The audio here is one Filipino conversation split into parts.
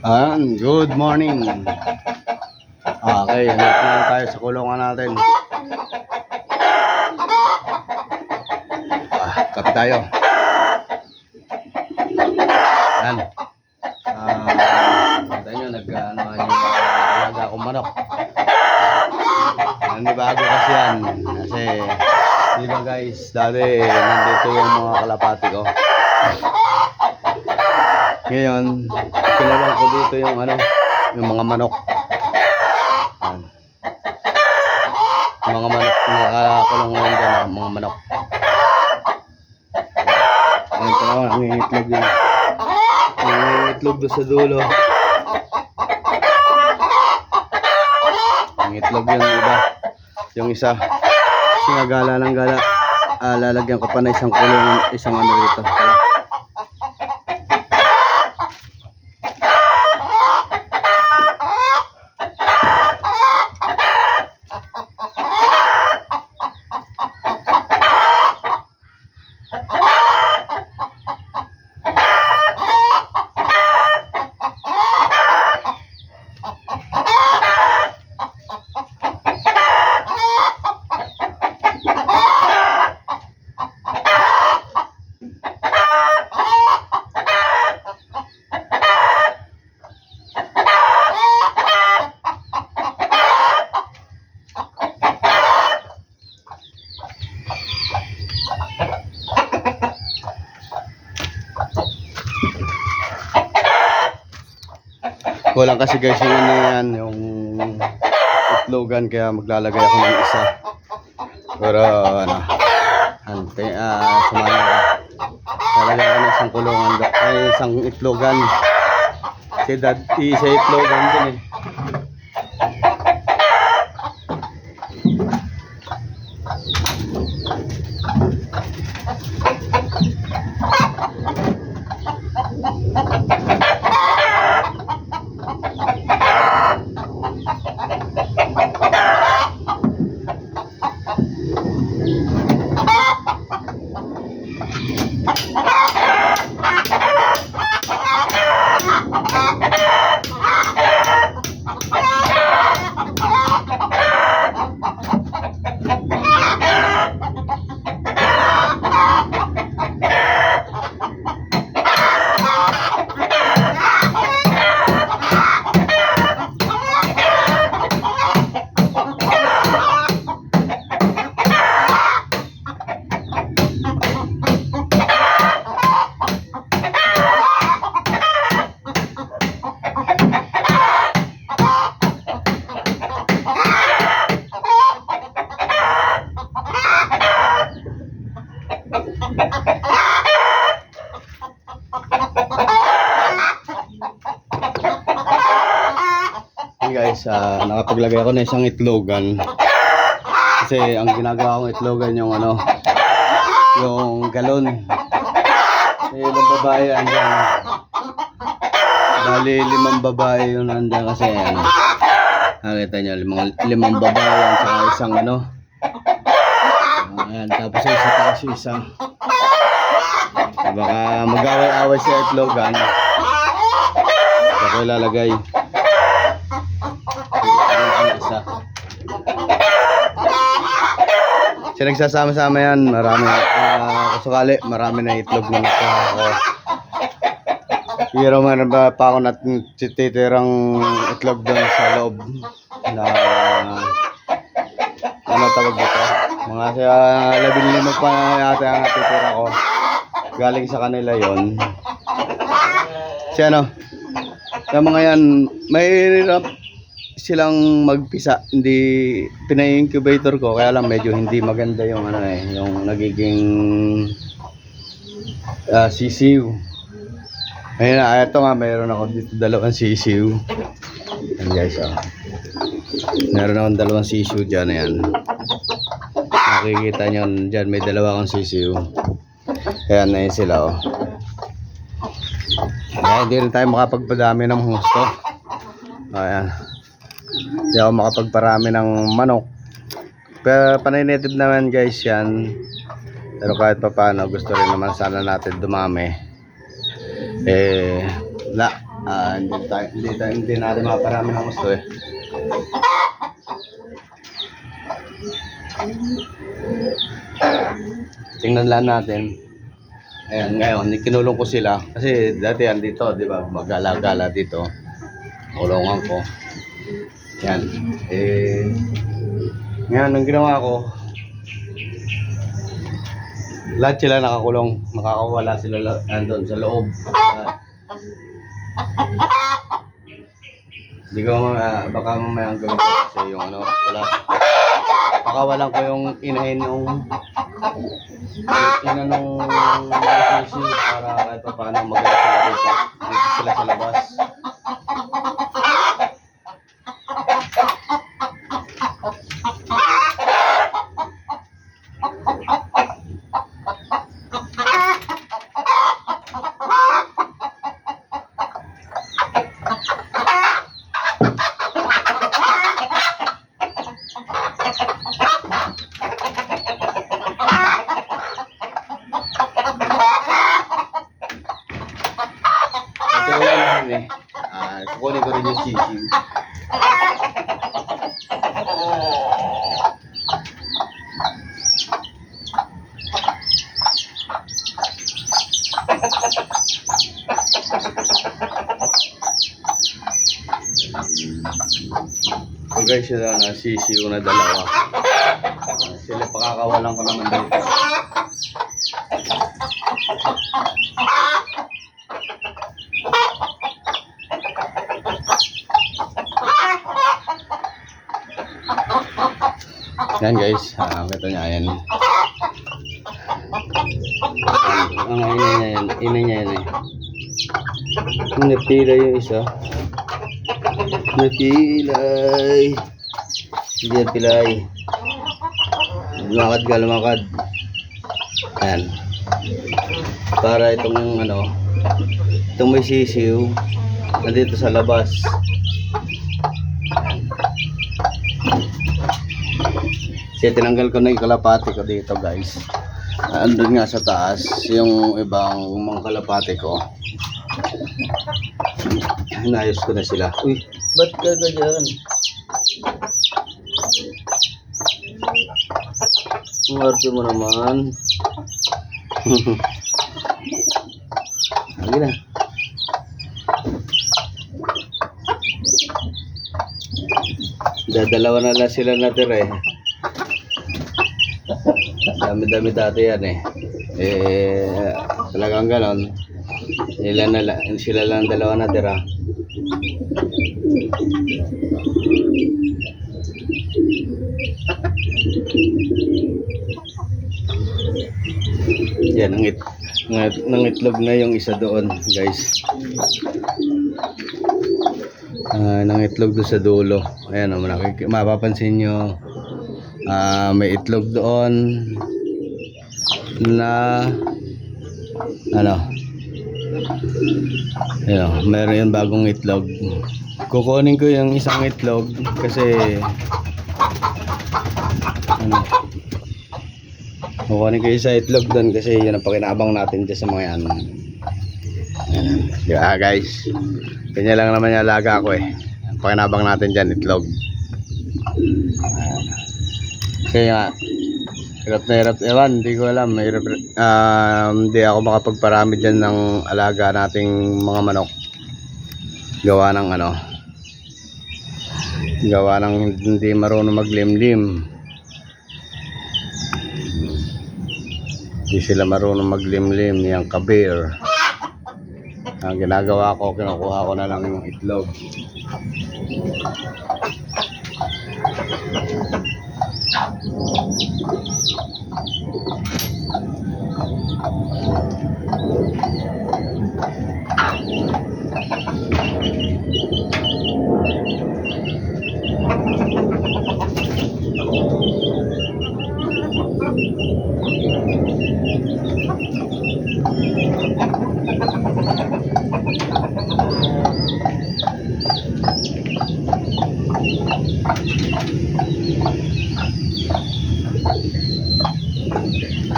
Good morning. Okay, nandito na tayo sa kulungan natin. Kape tayo. Yan. Kita nyo, nag-alaga akong manok. Bago kasi yan. Kasi, di ba guys, dati nandito yung mga kalapati ko. Ngayon, kinalong ko dito yung yung mga manok. Yan. Mga manok, nakakulong ngayon dyan, mga manok. Ito na, ang itlog yun. Ang itlog doon sa dulo. Ang itlog yun, iba. Yung isa, sinagala ng gala. Lalagyan ko pa na isang kulong, isang dito. Kulang kasi guys yung yung itlogan, kaya maglalagay ako ng isa. Pero sumaya ko. Lalagay ako ng isang kulungan, isang itlogan. Isa itlogan din eh. Guys, nakapaglagay ako ng isang itlogan. Kasi ang ginagawa kong itlogan yung yung galon. Ilang babae andyan. Bali 5 babae yung andyan kasi nakita nyo, 5 babae at saka isang ayan, tapos isa taas isa. Baka mag-away-away sa itlogan. Ako ilalagay kasi nagsasama-sama yan, marami kusukali, marami na itlog na ako. Pero meron pa ako natin titirang itlog doon sa loob na tawag dito, mga 15 pa yata ang natitira ko, galing sa kanila yon. Kasi yung mga yan mahirap silang magpisa, hindi pina-incubator ko, kaya lang medyo hindi maganda yung yung nagiging sisiw. Ayun na, ito nga, meron ako dito 2 sisiw. Ayan guys, meron akong 2 sisiw dyan, ayan. Makikita nyo dyan, may 2 akong sisiw. Ayan na yun sila, Ayan, hindi rin tayo makapagpadami ng husto. Ayan. Hindi ako makapagparami ng manok. Pero panay-native naman guys yan. Pero kahit pa paano, gusto rin naman sana natin dumami. Hindi natin maparami ng gusto eh. Tingnan lang natin. Ayan, ngayon, kinulong ko sila. Kasi dati yan dito, di ba? Magala-gala dito. Kulungan ko. Yan. Ngayon, ang ginawa ko, lahat sila nakakulong. Makakawala sila doon sa loob. Hindi ko baka mamaya ang gawin ko kasi yung ano, wala. Pakawalan ko yung inahin yung ina nung sushi para kahit pa paano magalit sila dito. Dito sila sa labas. Kukunin ko rin yung sisig. So guys, sila na sisiw na dalawa. Sila pakakawalan ko naman dito. Yan guys, kita nyo yan. Ang ina niya yan eh. Napila yung isa. Napilay. Hindi yan pilay. Lumakad ka, lumakad. Yan. Para itong ano, itong may sisiw, nandito sa labas. Kasi tinanggal ko na yung kalapati ko dito guys. Andun nga sa taas yung ibang mga kalapati ko. Hinayos ko na sila. Uy, ba't ka ganyan? Umarte mo naman. Lagi na. Dadalawa na lang sila natira eh. Dami-dami dati yan eh. Talagang ganon. Sila lang dalawa natira. Yan, nangitlog na yung isa doon guys. Nangitlog doon sa dulo. Ayan, mapapansin nyo. May itlog doon na ano, meron yung bagong itlog. Kukunin ko yung isang itlog kasi kukunin ko yung isang itlog doon kasi yun ang pakinabang natin dyan sa mga yan. Diba guys, kanya lang naman yung alaga ko eh. Pakinabang natin dyan itlog. Kaya hirap na hirap, ewan, hindi ko alam, hindi ako makapagparami dyan ng alaga nating mga manok. Gawa ng hindi marunong maglimlim. Hindi sila marunong maglimlim, yung kabir. Ang ginagawa ko, kinukuha ko na lang yung itlog.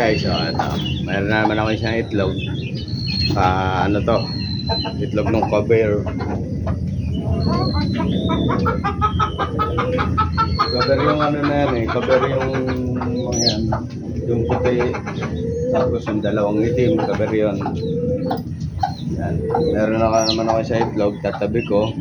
Guys, mayroon naman ako isang itlog. Ano to? Itlog ng kaber. Kaber yung ano na yan eh. Kaber yung mga yan. Yung puti. Tapos yung dalawang itim. Kaber yun. Yan. Meron na naman ako sa itlog. Tatabi ko.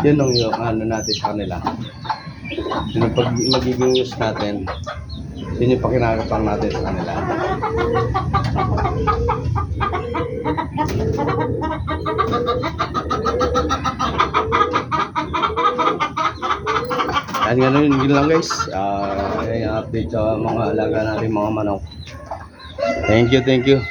Yun yung ano natin sa kanila. Yung pag magiging use natin, yun yung pakinakapang natin sa kanila. Yan ganun yun lang guys. Yung update sa mga alaga natin mga manok. Thank you, thank you.